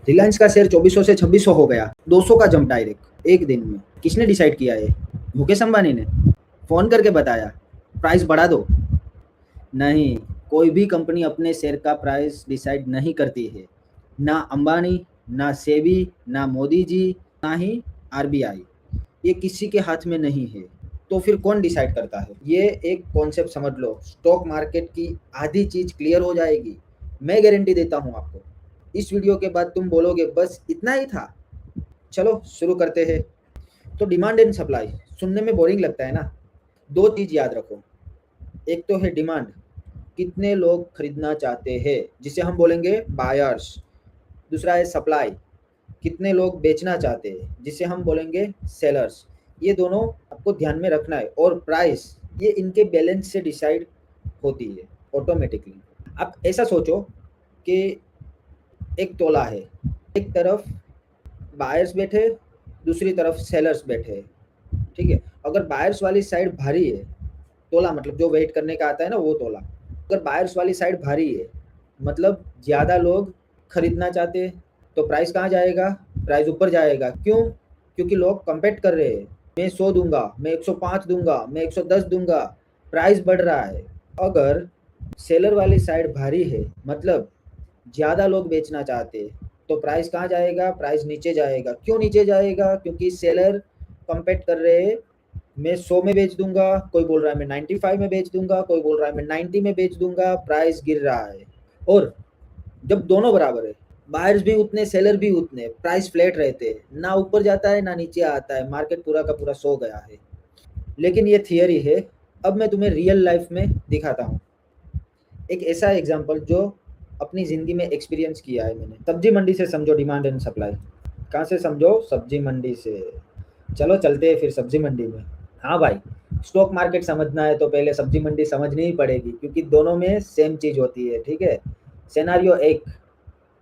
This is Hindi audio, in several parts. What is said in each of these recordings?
रिलायंस का शेयर 2400 से 2600 हो गया, 200 का जंप डायरेक्ट एक दिन में। किसने डिसाइड किया ये? मुकेश अंबानी ने फोन करके बताया प्राइस बढ़ा दो? नहीं, कोई भी कंपनी अपने शेयर का प्राइस डिसाइड नहीं करती है, ना अंबानी, ना सेबी, ना मोदी जी, ना ही आरबीआई। ये किसी के हाथ में नहीं है। तो फिर कौन डिसाइड करता है? ये एक कॉन्सेप्ट समझ लो, स्टॉक मार्केट की आधी चीज क्लियर हो जाएगी, मैं गारंटी देता हूँ आपको। इस वीडियो के बाद तुम बोलोगे बस इतना ही था। चलो शुरू करते हैं। तो डिमांड एंड सप्लाई सुनने में बोरिंग लगता है ना? दो चीज याद रखो, एक तो है डिमांड, कितने लोग खरीदना चाहते हैं, जिसे हम बोलेंगे बायर्स। दूसरा है सप्लाई, कितने लोग बेचना चाहते हैं, जिसे हम बोलेंगे सेलर्स। ये दोनों आपको ध्यान में रखना है। और प्राइस ये इनके बैलेंस से डिसाइड होती है ऑटोमेटिकली। आप ऐसा सोचो कि एक तोला है, एक तरफ बायर्स बैठे, दूसरी तरफ सेलर्स बैठे, ठीक है। अगर बायर्स वाली साइड भारी है, तोला मतलब जो वेट करने का आता है ना वो तोला, अगर बायर्स वाली साइड भारी है मतलब ज़्यादा लोग खरीदना चाहते हैं, तो प्राइस कहाँ जाएगा? प्राइस ऊपर जाएगा। क्यों? क्योंकि लोग कंपेट कर रहे हैं, मैं 100 दूंगा, मैं 105 दूंगा, मैं 110 दूंगा, प्राइस बढ़ रहा है। अगर सेलर वाली साइड भारी है मतलब ज़्यादा लोग बेचना चाहते हैं, तो प्राइस कहाँ जाएगा? प्राइस नीचे जाएगा। क्यों नीचे जाएगा? क्योंकि सेलर कंपेट कर रहे हैं, मैं 100 में बेच दूंगा, कोई बोल रहा है मैं 95 में बेच दूंगा, कोई बोल रहा है मैं 90 में बेच दूंगा, प्राइस गिर रहा है। और जब दोनों बराबर है, बायर्स भी उतने सेलर भी उतने, प्राइस फ्लैट रहते हैं, ना ऊपर जाता है ना नीचे आता है, मार्केट पूरा का पूरा सो गया है। लेकिन ये थियरी है। अब मैं तुम्हें रियल लाइफ में दिखाता हूँ एक ऐसा एग्जाम्पल जो अपनी ज़िंदगी में एक्सपीरियंस किया है मैंने। सब्जी मंडी से समझो डिमांड एंड सप्लाई। कहाँ से समझो? सब्जी मंडी से। चलो चलते हैं फिर सब्जी मंडी में। हाँ भाई, स्टॉक मार्केट समझना है तो पहले सब्जी मंडी समझनी ही पड़ेगी, क्योंकि दोनों में सेम चीज़ होती है, ठीक है। सिनेरियो एक,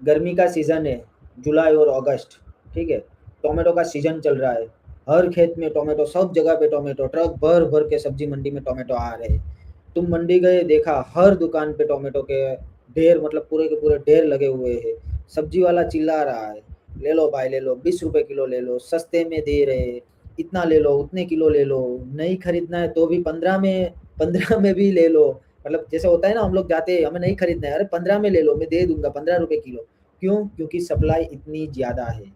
गर्मी का सीज़न है, जुलाई और अगस्त, ठीक है। टोमेटो का सीज़न चल रहा है, हर खेत में टोमेटो, सब जगह पे टोमेटो, ट्रक भर भर के सब्जी मंडी में टोमेटो आ रहे हैं। तुम मंडी गए, देखा हर दुकान पे टोमेटो के ढेर, मतलब पूरे के पूरे ढेर लगे हुए हैं। सब्जी वाला चिल्ला रहा है, ले लो भाई ले लो, 20 रुपए किलो ले लो, सस्ते में दे रहे, इतना ले लो, उतने किलो ले लो, नहीं खरीदना है तो भी 15 में भी ले लो। मतलब जैसे होता है ना, हम लोग जाते हैं, हमें नहीं खरीदना है, अरे 15 में ले लो, मैं दे दूंगा 15 रुपए किलो। क्यों? क्योंकि सप्लाई इतनी ज़्यादा है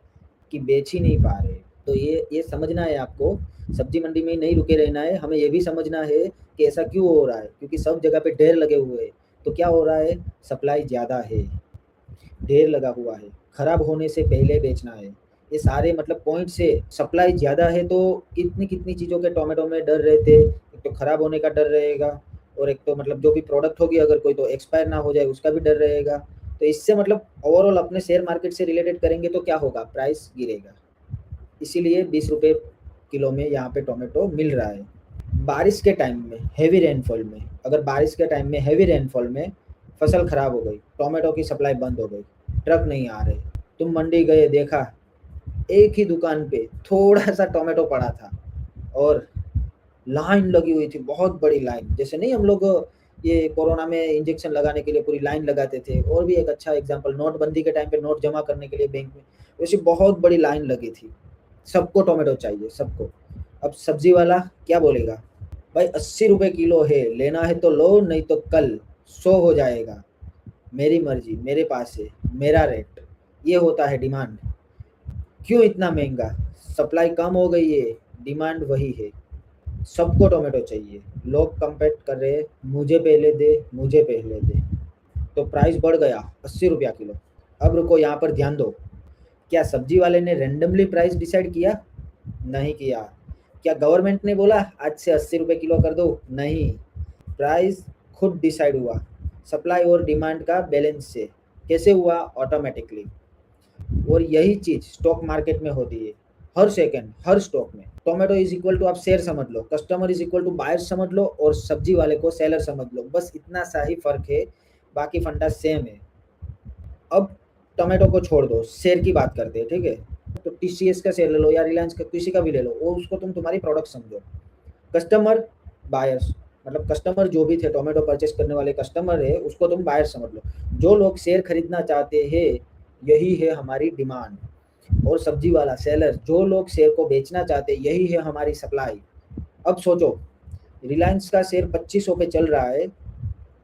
कि बेच ही नहीं पा रहे। तो ये समझना है आपको, सब्जी मंडी में ही नहीं रुके रहना है, हमें ये भी समझना है कि ऐसा क्यों हो रहा है। क्योंकि सब जगह पे ढेर लगे हुए हैं, तो क्या हो रहा है? सप्लाई ज़्यादा है, ढेर लगा हुआ है, खराब होने से पहले बेचना है। ये सारे मतलब पॉइंट से, सप्लाई ज़्यादा है तो कितनी कितनी चीज़ों के टोमेटो में डर रहते। एक तो खराब होने का डर रहेगा, और एक तो मतलब जो भी प्रोडक्ट होगी अगर कोई, तो एक्सपायर ना हो जाए उसका भी डर रहेगा। तो इससे मतलब ओवरऑल अपने शेयर मार्केट से रिलेटेड करेंगे तो क्या होगा? प्राइस गिरेगा। इसीलिए 20 रुपए किलो में यहाँ पे टोमेटो मिल रहा है। बारिश के टाइम में, हेवी रेनफॉल में, अगर बारिश के टाइम में हेवी रेनफॉल में फसल खराब हो गई, टोमेटो की सप्लाई बंद हो गई, ट्रक नहीं आ रहे, तुम मंडी गए, देखा एक ही दुकान पे थोड़ा सा टोमेटो पड़ा था और लाइन लगी हुई थी, बहुत बड़ी लाइन। जैसे नहीं हम लोग ये कोरोना में इंजेक्शन लगाने के लिए पूरी लाइन लगाते थे, और भी एक अच्छा एग्जांपल, नोटबंदी के टाइम पे नोट जमा करने के लिए बैंक में, वैसे बहुत बड़ी लाइन लगी थी। सबको टोमेटो चाहिए, सबको। अब सब्जी वाला क्या बोलेगा? भाई 80 रुपए किलो है, लेना है तो लो, नहीं तो कल 100 हो जाएगा, मेरी मर्जी, मेरे पास है, मेरा रेट। ये होता है डिमांड। क्यों इतना महंगा? सप्लाई कम हो गई है, डिमांड वही है, सबको टोमेटो चाहिए। लोग कंपेट कर रहे हैं, मुझे पहले दे, मुझे पहले दे, तो प्राइस बढ़ गया 80 रुपया किलो। अब रुको, यहाँ पर ध्यान दो, क्या सब्जी वाले ने रेंडमली प्राइस डिसाइड किया? नहीं किया। क्या गवर्नमेंट ने बोला आज से 80 रुपए किलो कर दो? नहीं, प्राइस खुद डिसाइड हुआ, सप्लाई और डिमांड का बैलेंस से। कैसे हुआ? ऑटोमेटिकली। और यही चीज़ स्टॉक मार्केट में होती है, हर सेकंड, हर स्टॉक में। टोमेटो इज इक्वल टू, आप शेयर समझ लो, customer is equal to buyer समझ लो, और सब्जी वाले को सेलर समझ लो, बस इतना सा ही फर्क है, बाकी फंडा सेम है। अब टोमेटो को छोड़ दो, शेयर की बात करते हैं, ठीक है। तो टीसीएस का शेयर ले लो या रिलायंस का, किसी का भी ले लो, वो उसको तुम तुम्हारी प्रोडक्ट समझो। कस्टमर, बायर्स, मतलब कस्टमर जो भी थे, टोमेटो परचेस करने वाले कस्टमर है, उसको तुम बायर समझ लो। जो लोग शेयर खरीदना चाहते हैं, यही है हमारी डिमांड। और सब्जी वाला सेलर, जो लोग शेयर को बेचना चाहते हैं, यही है हमारी सप्लाई। अब सोचो, रिलायंस का शेयर 2500 पे चल रहा है,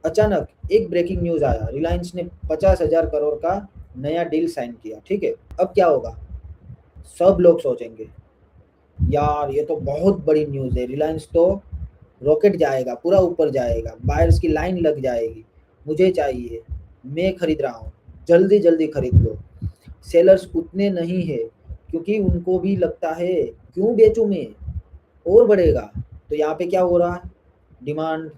अचानक एक ब्रेकिंग न्यूज आया, रिलायंस ने 50,000 करोड़ का नया डील साइन किया, ठीक है। अब क्या होगा? सब लोग सोचेंगे, यार ये तो बहुत बड़ी न्यूज है, रिलायंस तो रॉकेट जाएगा, पूरा ऊपर जाएगा, बायर्स की लाइन लग जाएगी, मुझे चाहिए, मैं खरीद रहा हूँ, जल्दी जल्दी खरीद लो। सेलर्स उतने नहीं है, क्योंकि उनको भी लगता है क्यों बेचूं मैं, और बढ़ेगा। तो यहाँ पे क्या हो रहा है? डिमांड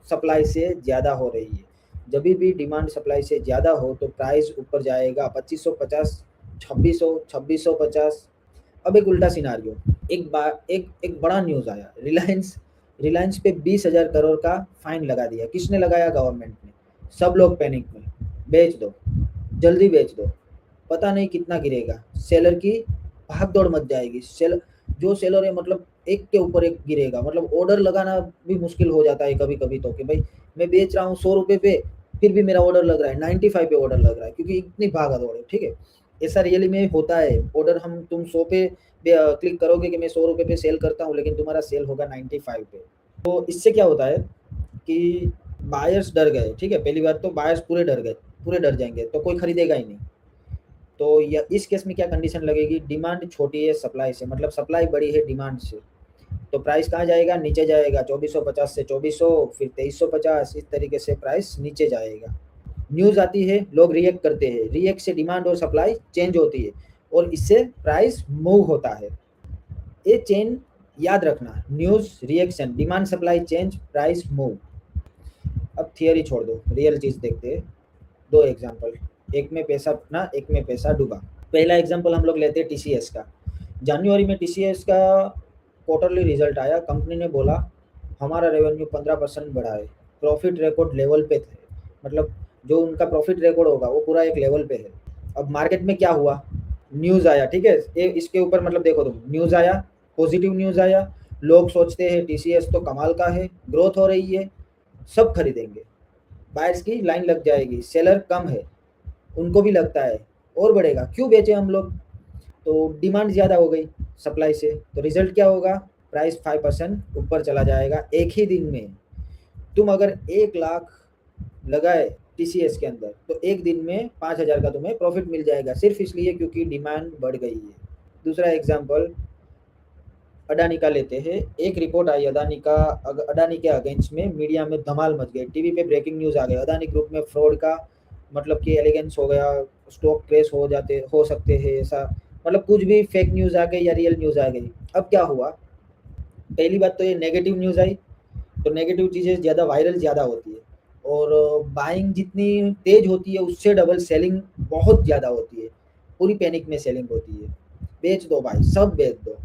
सप्लाई से ज़्यादा हो रही है। जब भी डिमांड सप्लाई से ज़्यादा हो तो प्राइस ऊपर जाएगा, 2550, 2600, 2650। अब एक उल्टा सिनारियो, एक बार एक बड़ा न्यूज़ आया, रिलायंस रिलायंस पे 20,000 करोड़ का फाइन लगा दिया। किसने लगाया? गवर्नमेंट ने। सब लोग पैनिक में, बेच दो, जल्दी बेच दो, पता नहीं कितना गिरेगा। सेलर की भाग दौड़ मच जाएगी। जो सेलर है, मतलब एक के ऊपर एक गिरेगा, मतलब ऑर्डर लगाना भी मुश्किल हो जाता है कभी कभी तो, कि भाई मैं बेच रहा हूँ 100 रुपये पे, फिर भी मेरा ऑर्डर लग रहा है 95 पे ऑर्डर लग रहा है, क्योंकि इतनी भागा दौड़ है, ठीक है। ऐसा रियली में होता है। ऑर्डर हम तुम 100 पे क्लिक करोगे कि मैं 100 रुपये पे सेल करता हूँ, लेकिन तुम्हारा सेल होगा 95 पे। तो इससे क्या होता है कि बायर्स डर गए, ठीक है। पहली बात तो बायर्स पूरे डर गए, पूरे डर जाएंगे, तो कोई खरीदेगा ही नहीं। तो इस केस में क्या कंडीशन लगेगी? डिमांड छोटी है सप्लाई से, मतलब सप्लाई बड़ी है डिमांड से, तो प्राइस कहाँ जाएगा? नीचे जाएगा। 2450 से 2400, फिर 2350, इस तरीके से प्राइस नीचे जाएगा। न्यूज़ आती है, लोग रिएक्ट करते हैं, रिएक्ट से डिमांड और सप्लाई चेंज होती है, और इससे प्राइस मूव होता है। ये चेन याद रखना, news, reaction, demand, supply, change, price, move. अब थियरी छोड़ दो, रियल चीज़ देखते हैं। दो एग्जाम्पल, एक में पैसा अपना, एक में पैसा डूबा। पहला एग्जाम्पल हम लोग लेते हैं टीसीएस का। जनवरी में टीसीएस का क्वार्टरली रिजल्ट आया, कंपनी ने बोला हमारा रेवेन्यू 15% बढ़ा है, प्रॉफिट रिकॉर्ड लेवल पे थे, मतलब जो उनका प्रॉफिट रिकॉर्ड होगा वो पूरा एक लेवल पे है। अब मार्केट में क्या हुआ? न्यूज़ आया, ठीक है। इसके ऊपर मतलब देखो तुम, न्यूज़ आया, पॉजिटिव न्यूज़ आया, लोग सोचते हैं टीसीएस तो कमाल का है, ग्रोथ हो रही है, सब खरीदेंगे, बायर्स की लाइन लग जाएगी, सेलर कम है, उनको भी लगता है और बढ़ेगा, क्यों बेचे हम लोग। तो डिमांड ज़्यादा हो गई सप्लाई से, तो रिजल्ट क्या होगा? प्राइस 5% ऊपर चला जाएगा एक ही दिन में। तुम अगर 1 लाख लगाए टीसीएस के अंदर, तो एक दिन में 5,000 का तुम्हें प्रॉफिट मिल जाएगा, सिर्फ इसलिए क्योंकि डिमांड बढ़ गई है। दूसरा एग्जाम्पल अडानी का लेते हैं। एक रिपोर्ट आई अडानी के अगेंस्ट में, मीडिया में धमाल मच गई, टीवी पे ब्रेकिंग न्यूज़ आ गई, अडानी ग्रुप में फ्रॉड का मतलब कि एलिगेंस हो गया, स्टॉक क्रैश हो सकते हैं, ऐसा मतलब कुछ भी फेक न्यूज़ आ गई या रियल न्यूज़ आ गई। अब क्या हुआ? पहली बात तो ये नेगेटिव न्यूज़ आई, तो नेगेटिव चीज़ें ज़्यादा वायरल ज़्यादा होती है, और बाइंग जितनी तेज होती है उससे डबल सेलिंग बहुत ज़्यादा होती है, पूरी पैनिक में सेलिंग होती है। बेच दो भाई, सब बेच दो,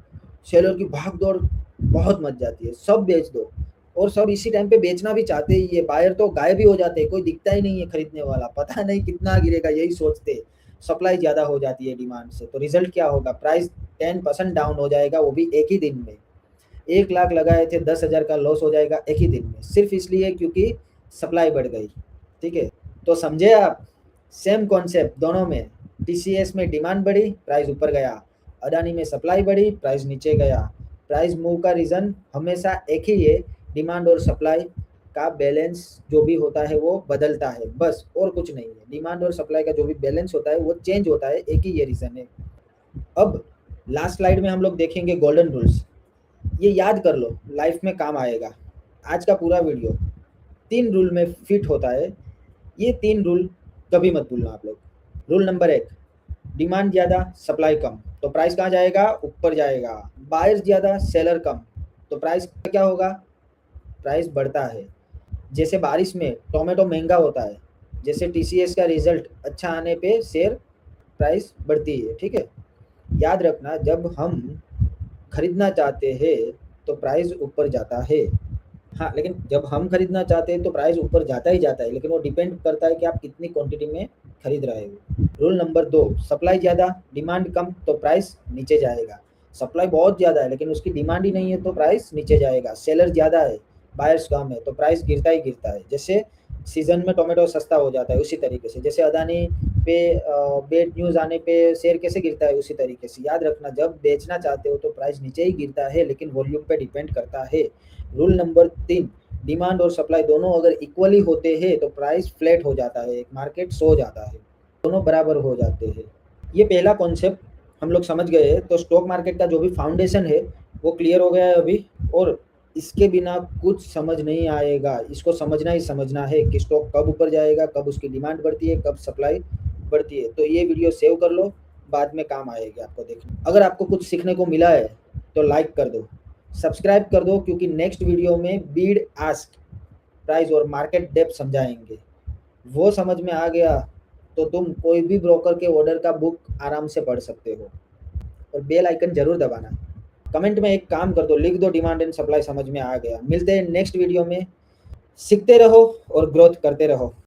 सेलर की भाग दौड़ बहुत मच जाती है, सब बेच दो। और सब इसी टाइम पे बेचना भी चाहते ही है, बायर तो गायब ही हो जाते हैं, कोई दिखता ही नहीं है खरीदने वाला, पता नहीं कितना गिरेगा यही सोचते। सप्लाई ज़्यादा हो जाती है डिमांड से, तो रिजल्ट क्या होगा? प्राइस 10% डाउन हो जाएगा, वो भी एक ही दिन में। 1 लाख लगाए थे, 10,000 का लॉस हो जाएगा एक ही दिन में, सिर्फ इसलिए क्योंकि सप्लाई बढ़ गई, ठीक है। तो समझे आप? सेम कॉन्सेप्ट दोनों में। टीसीएस में डिमांड बढ़ी, प्राइस ऊपर गया, अडानी में सप्लाई बढ़ी, प्राइस नीचे गया। प्राइस मूव का रीज़न हमेशा एक ही है, डिमांड और सप्लाई का बैलेंस जो भी होता है वो बदलता है, बस, और कुछ नहीं है। डिमांड और सप्लाई का जो भी बैलेंस होता है वो चेंज होता है, एक ही ये रीज़न है। अब लास्ट स्लाइड में हम लोग देखेंगे गोल्डन रूल्स, ये याद कर लो, लाइफ में काम आएगा। आज का पूरा वीडियो 3 रूल में फिट होता है, ये 3 रूल कभी मत भूलना आप लोग। रूल नंबर 1, डिमांड ज़्यादा सप्लाई कम, तो प्राइस कहाँ जाएगा? ऊपर जाएगा। बायर्स ज़्यादा सेलर कम, तो प्राइस क्या होगा? प्राइस बढ़ता है। जैसे बारिश में टोमेटो महंगा होता है, जैसे टीसीएस का रिजल्ट अच्छा आने पे शेयर प्राइस बढ़ती है, ठीक है। याद रखना, जब हम खरीदना चाहते हैं तो प्राइस ऊपर जाता है, हाँ, लेकिन जब हम खरीदना चाहते हैं तो प्राइस ऊपर जाता ही जाता है, लेकिन वो डिपेंड करता है कि आप कितनी क्वांटिटी में खरीद रहे हो। रूल नंबर 2, सप्लाई ज़्यादा डिमांड कम, तो प्राइस नीचे जाएगा। सप्लाई बहुत ज़्यादा है लेकिन उसकी डिमांड ही नहीं है, तो प्राइस नीचे जाएगा। सेलर ज़्यादा है, बायर्स कम है, तो प्राइस गिरता ही गिरता है। जैसे सीजन में टोमेटो सस्ता हो जाता है, उसी तरीके से जैसे अदानी पे बैड न्यूज़ आने पे शेयर कैसे गिरता है, उसी तरीके से याद रखना, जब बेचना चाहते हो तो प्राइस नीचे ही गिरता है, लेकिन वॉल्यूम पे डिपेंड करता है। रूल नंबर 3, डिमांड और सप्लाई दोनों अगर इक्वली होते हैं तो प्राइस फ्लैट हो जाता है, एक मार्केट सो जाता है, दोनों बराबर हो जाते हैं। ये पहला कॉन्सेप्ट हम लोग समझ गए हैं, तो स्टॉक मार्केट का जो भी फाउंडेशन है वो क्लियर हो गया है अभी, और इसके बिना कुछ समझ नहीं आएगा। इसको समझना ही समझना है कि स्टॉक कब ऊपर जाएगा, कब उसकी डिमांड बढ़ती है, कब सप्लाई बढ़ती है। तो ये वीडियो सेव कर लो, बाद में काम आएगी आपको देखना। अगर आपको कुछ सीखने को मिला है तो लाइक कर दो, सब्सक्राइब कर दो, क्योंकि नेक्स्ट वीडियो में बीड आस्क प्राइस और मार्केट डेप्थ समझाएंगे। वो समझ में आ गया तो तुम कोई भी ब्रोकर के ऑर्डर का बुक आराम से पढ़ सकते हो। और बेल आइकन जरूर दबाना। कमेंट में एक काम कर दो, लिख दो डिमांड एंड सप्लाई समझ में आ गया। मिलते हैं नेक्स्ट वीडियो में, सीखते रहो और ग्रोथ करते रहो।